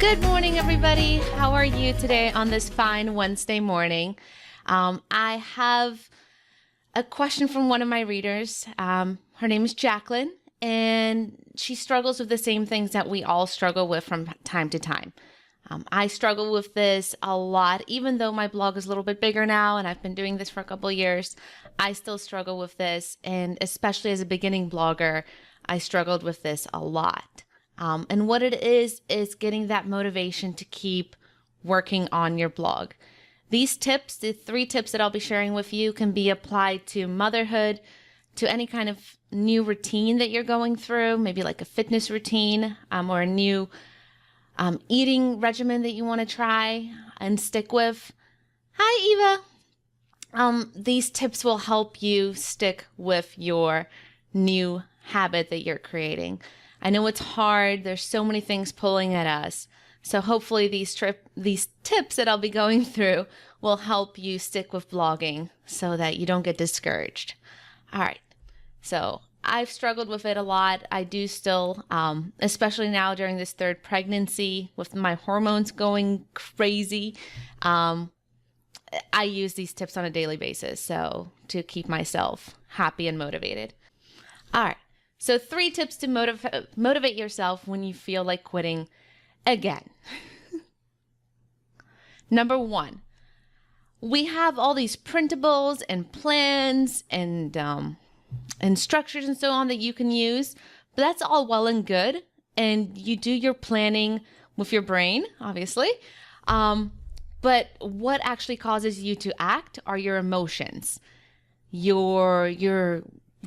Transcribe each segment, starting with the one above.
Good morning, everybody. How are you today on this fine Wednesday morning? I have a question from one of my readers. Her name is Jacqueline, and she struggles with the same things that we all struggle with from time to time. I struggle with this a lot, even though my blog is a little bit bigger now and I've been doing this for a couple of years. I still struggle with this, and especially as a beginning blogger, I struggled with this a lot. And what it is getting that motivation to keep working on your blog. These tips, the 3 tips that I'll be sharing with you, can be applied to motherhood, to any kind of new routine that you're going through, maybe like a fitness routine or a new eating regimen that you want to try and stick with. Hi, Eva. These tips will help you stick with your new habit that you're creating. I know it's hard. There's so many things pulling at us. So hopefully these tips that I'll be going through will help you stick with blogging so that you don't get discouraged. All right. So I've struggled with it a lot. I do still, especially now during this 3rd pregnancy with my hormones going crazy. I use these tips on a daily basis, so to keep myself happy and motivated. All right. So 3 tips to motivate yourself when you feel like quitting again. Number 1, we have all these printables and plans and structures and so on that you can use, but that's all well and good. And you do your planning with your brain, obviously. But what actually causes you to act are your emotions, your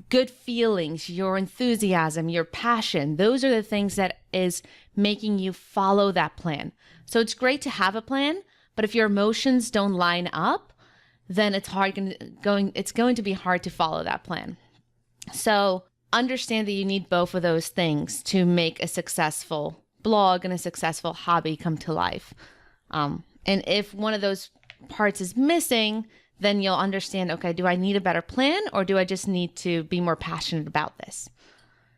good feelings, your enthusiasm, your passion. Those are the things that is making you follow that plan. So it's great to have a plan, but if your emotions don't line up, then it's going to be hard to follow that plan. So understand that you need both of those things to make a successful blog and a successful hobby come to life. And if one of those parts is missing, then you'll understand, okay, do I need a better plan, or do I just need to be more passionate about this?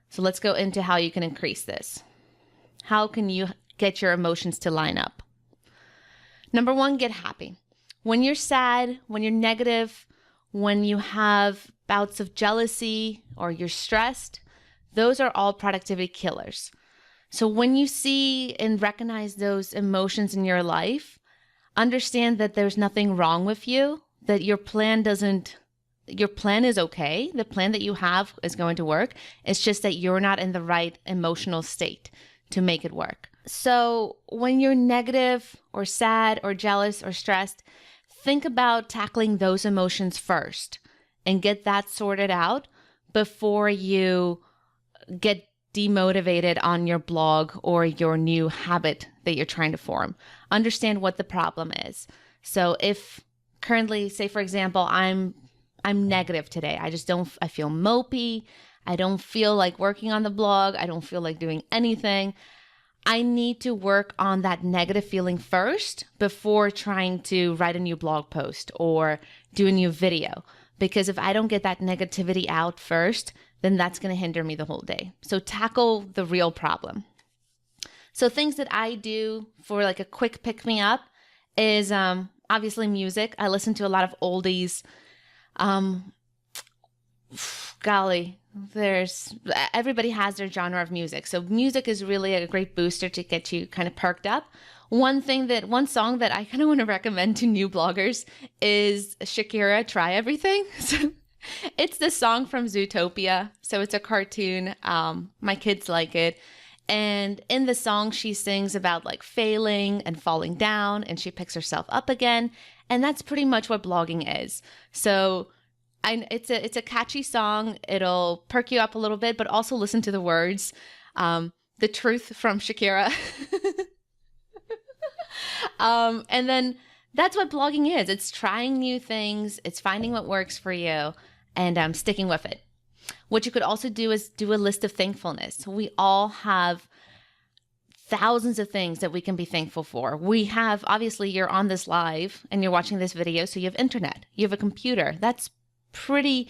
So let's go into how you can increase this. How can you get your emotions to line up? Number 1, get happy. When you're sad, when you're negative, when you have bouts of jealousy or you're stressed, those are all productivity killers. So when you see and recognize those emotions in your life, understand that there's nothing wrong with you, that your plan is okay. The plan that you have is going to work. It's just that you're not in the right emotional state to make it work. So when you're negative or sad or jealous or stressed, think about tackling those emotions first and get that sorted out before you get demotivated on your blog or your new habit that you're trying to form. Understand what the problem is. So if currently, say for example, I'm negative today. I feel mopey. I don't feel like working on the blog. I don't feel like doing anything. I need to work on that negative feeling first before trying to write a new blog post or do a new video. Because if I don't get that negativity out first, then that's going to hinder me the whole day. So tackle the real problem. So things that I do for like a quick pick-me-up is obviously music. I listen to a lot of oldies. Everybody has their genre of music. So music is really a great booster to get you kind of perked up. One song that I kind of want to recommend to new bloggers is Shakira, Try Everything. So it's the song from Zootopia. So it's a cartoon. My kids like it. And in the song, she sings about like failing and falling down, and she picks herself up again. And that's pretty much what blogging is. So it's a catchy song. It'll perk you up a little bit, but also listen to the words. The Truth from Shakira. And then that's what blogging is. It's trying new things. It's finding what works for you and sticking with it. What you could also do is do a list of thankfulness. We all have thousands of things that we can be thankful for. We have, obviously, you're on this live and you're watching this video, so you have internet, you have a computer. That's pretty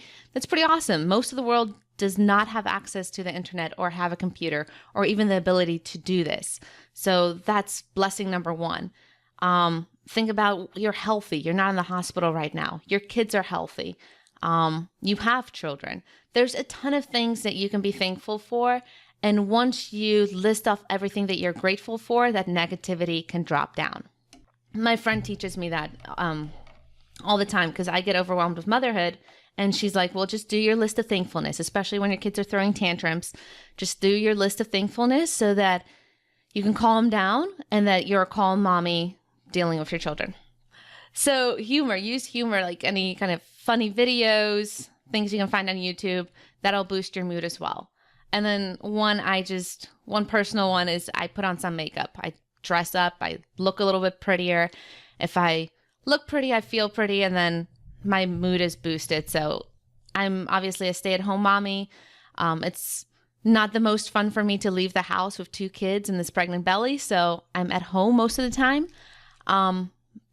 awesome. Most of the world does not have access to the internet or have a computer or even the ability to do this. So that's blessing number one. Think about you're healthy. You're not in the hospital right now. Your kids are healthy. You have children. There's a ton of things that you can be thankful for. And once you list off everything that you're grateful for, that negativity can drop down. My friend teaches me that all the time because I get overwhelmed with motherhood. And she's like, well, just do your list of thankfulness, especially when your kids are throwing tantrums. Just do your list of thankfulness so that you can calm down and that you're a calm mommy dealing with your children. So use humor, like any kind of funny videos, things you can find on YouTube, that'll boost your mood as well. And then one personal one is I put on some makeup. I dress up, I look a little bit prettier. If I look pretty, I feel pretty, and then my mood is boosted. So I'm obviously a stay-at-home mommy. It's not the most fun for me to leave the house with 2 kids and this pregnant belly. So I'm at home most of the time.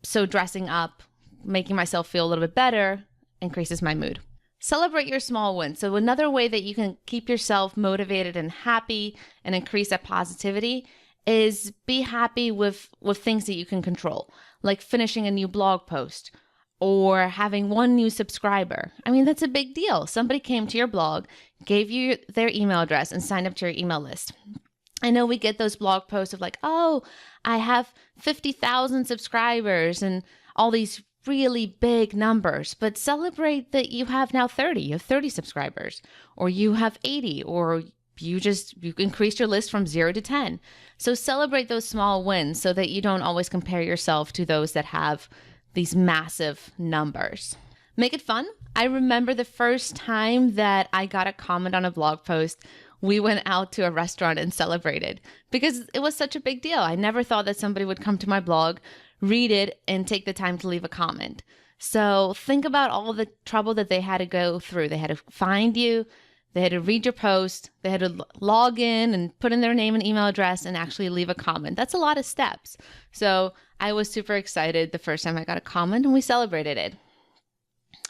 So dressing up, making myself feel a little bit better increases my mood. Celebrate your small wins. So another way that you can keep yourself motivated and happy and increase that positivity is be happy with things that you can control, like finishing a new blog post or having 1 new subscriber. I mean, that's a big deal. Somebody came to your blog, gave you their email address, and signed up to your email list. I know we get those blog posts of like, oh, I have 50,000 subscribers and all these really big numbers, but celebrate that you have now 30, you have 30 subscribers, or you have 80, or you increased your list from 0 to 10. So celebrate those small wins so that you don't always compare yourself to those that have these massive numbers. Make it fun. I remember the first time that I got a comment on a blog post, we went out to a restaurant and celebrated because it was such a big deal. I never thought that somebody would come to my blog, read it, and take the time to leave a comment. So think about all the trouble that they had to go through. They had to find you, they had to read your post, they had to log in and put in their name and email address and actually leave a comment. That's a lot of steps. So I was super excited the first time I got a comment and we celebrated it.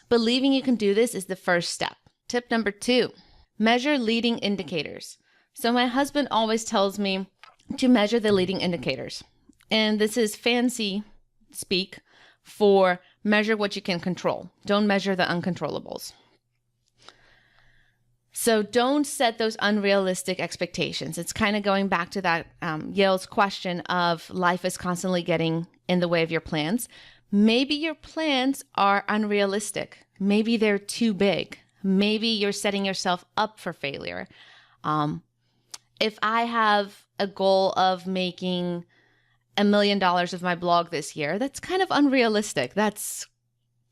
Believing you can do this is the first step. Tip number 2, measure leading indicators. So my husband always tells me to measure the leading indicators. And this is fancy speak for measure what you can control. Don't measure the uncontrollables. So don't set those unrealistic expectations. It's kind of going back to that Yale's question of life is constantly getting in the way of your plans. Maybe your plans are unrealistic. Maybe they're too big. Maybe you're setting yourself up for failure. If I have a goal of making $1 million with my blog this year, that's kind of unrealistic. That's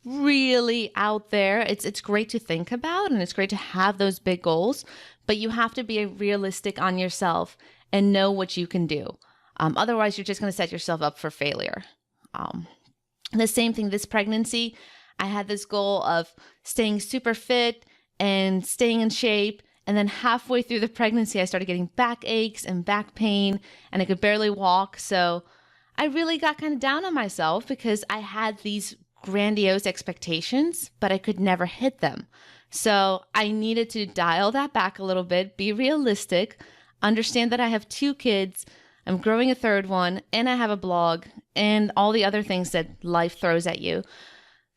really out there. It's great to think about and it's great to have those big goals, but you have to be realistic on yourself and know what you can do. Otherwise, you're just going to set yourself up for failure. The same thing, this pregnancy, I had this goal of staying super fit and staying in shape. And then halfway through the pregnancy, I started getting back aches and back pain, and I could barely walk. So I really got kind of down on myself because I had these grandiose expectations, but I could never hit them. So I needed to dial that back a little bit, be realistic, understand that I have 2 kids, I'm growing a 3rd one, and I have a blog, and all the other things that life throws at you.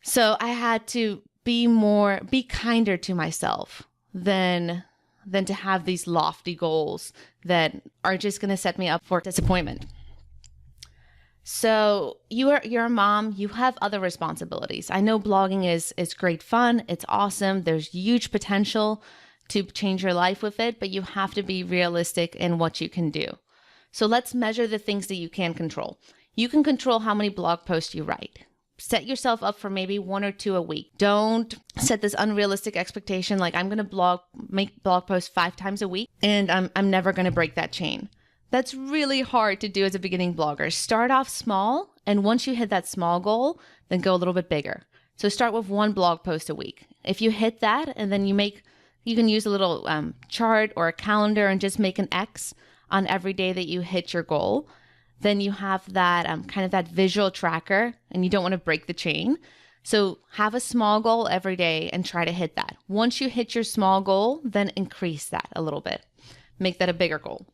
So I had to be kinder to myself than to have these lofty goals that are just going to set me up for disappointment. So you're a mom, you have other responsibilities. I know blogging is great fun. It's awesome. There's huge potential to change your life with it, but you have to be realistic in what you can do. So let's measure the things that you can control. You can control how many blog posts you write. Set yourself up for maybe 1 or 2 a week. Don't set this unrealistic expectation like I'm going to make blog posts 5 times a week and I'm never going to break that chain. That's really hard to do as a beginning blogger. Start off small, and once you hit that small goal, then go a little bit bigger. So start with 1 blog post a week. If you hit that, and then you can use a little chart or a calendar and just make an X on every day that you hit your goal. Then you have that kind of that visual tracker, and you don't want to break the chain. So have a small goal every day and try to hit that. Once you hit your small goal, then increase that a little bit. Make that a bigger goal.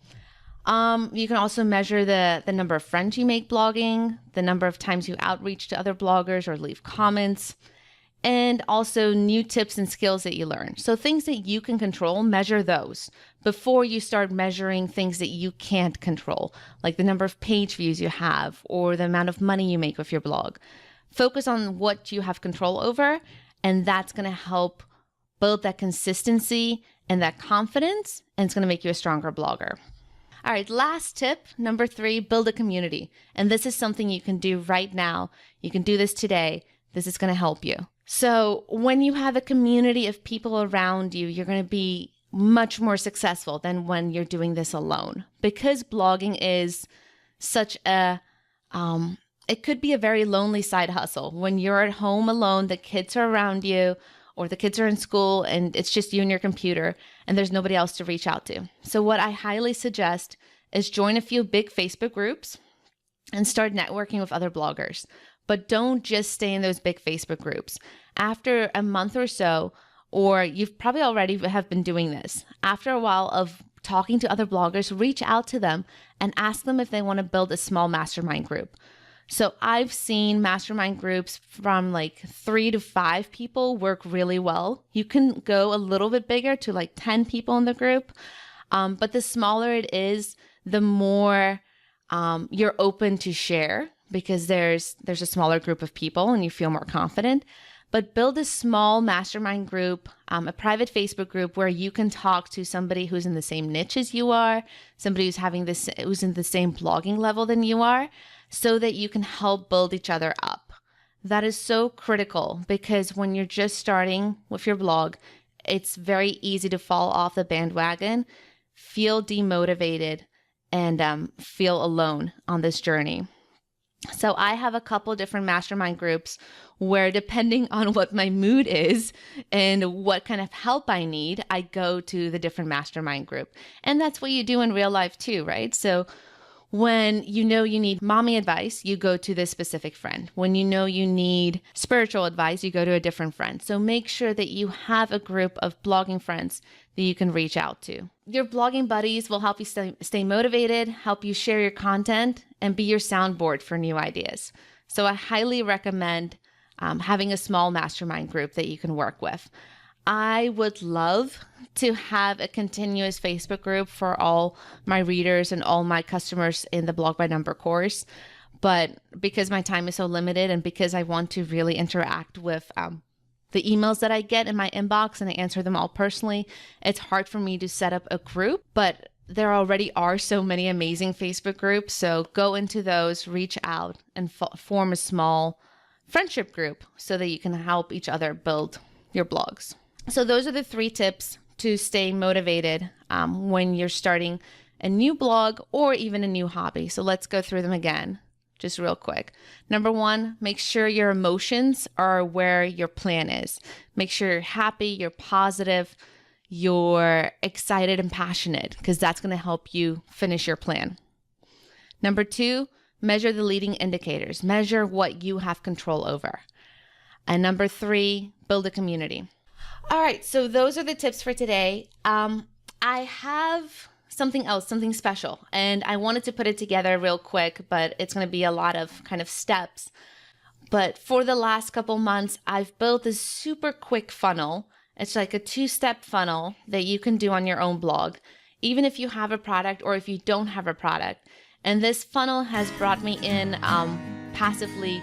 You can also measure the number of friends you make blogging, the number of times you outreach to other bloggers or leave comments, and also new tips and skills that you learn. So things that you can control, measure those before you start measuring things that you can't control, like the number of page views you have or the amount of money you make with your blog. Focus on what you have control over, and that's going to help build that consistency and that confidence, and it's going to make you a stronger blogger. All right, last tip, number 3, build a community. And this is something you can do right now. You can do this today. This is going to help you. So when you have a community of people around you, you're going to be much more successful than when you're doing this alone. Because blogging is such a, it could be a very lonely side hustle. When you're at home alone, the kids are around you, or the kids are in school and it's just you and your computer and there's nobody else to reach out to. So what I highly suggest is join a few big Facebook groups and start networking with other bloggers. But don't just stay in those big Facebook groups. After a month or so, or you've probably already have been doing this, after a while of talking to other bloggers, reach out to them and ask them if they want to build a small mastermind group. So I've seen mastermind groups from like 3 to 5 people work really well. You can go a little bit bigger to like 10 people in the group. But the smaller it is, the more you're open to share because there's a smaller group of people and you feel more confident. But build a small mastermind group, a private Facebook group where you can talk to somebody who's in the same niche as you are, somebody who's in the same blogging level than you are, so that you can help build each other up. That is so critical because when you're just starting with your blog, it's very easy to fall off the bandwagon, feel demotivated, and feel alone on this journey. So I have a couple different mastermind groups where, depending on what my mood is and what kind of help I need, I go to the different mastermind group. And that's what you do in real life too, right? So when you know you need mommy advice, you go to this specific friend. When you know you need spiritual advice, you go to a different friend. So make sure that you have a group of blogging friends that you can reach out to. Your blogging buddies will help you stay motivated, help you share your content, and be your soundboard for new ideas. So I highly recommend having a small mastermind group that you can work with. I would love to have a continuous Facebook group for all my readers and all my customers in the Blog by Number course. But because my time is so limited and because I want to really interact with the emails that I get in my inbox and I answer them all personally, it's hard for me to set up a group. But there already are so many amazing Facebook groups. So go into those, reach out, and form a small friendship group so that you can help each other build your blogs. So those are the 3 tips to stay motivated when you're starting a new blog or even a new hobby. So let's go through them again, just real quick. Number 1, make sure your emotions are where your plan is. Make sure you're happy, you're positive, you're excited and passionate, because that's going to help you finish your plan. Number 2, measure the leading indicators. Measure what you have control over. And number 3, build a community. All right, so those are the tips for today. I have something else, something special, and I wanted to put it together real quick, but it's going to be a lot of kind of steps. But for the last couple months, I've built this super quick funnel. It's like a 2-step funnel that you can do on your own blog, even if you have a product or if you don't have a product. And this funnel has brought me in passively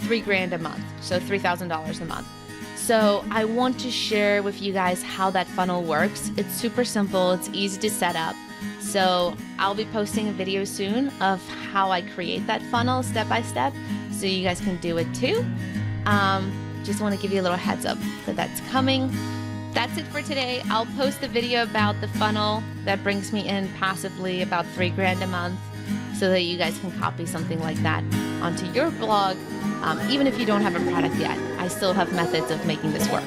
$3,000 a month, so $3,000 a month. So I want to share with you guys how that funnel works. It's super simple. It's easy to set up. So I'll be posting a video soon of how I create that funnel step by step, so you guys can do it too. Just want to give you a little heads up that that's coming. That's it for today. I'll post a video about the funnel that brings me in passively about $3,000 a month, so that you guys can copy something like that onto your blog. Even if you don't have a product yet, I still have methods of making this work.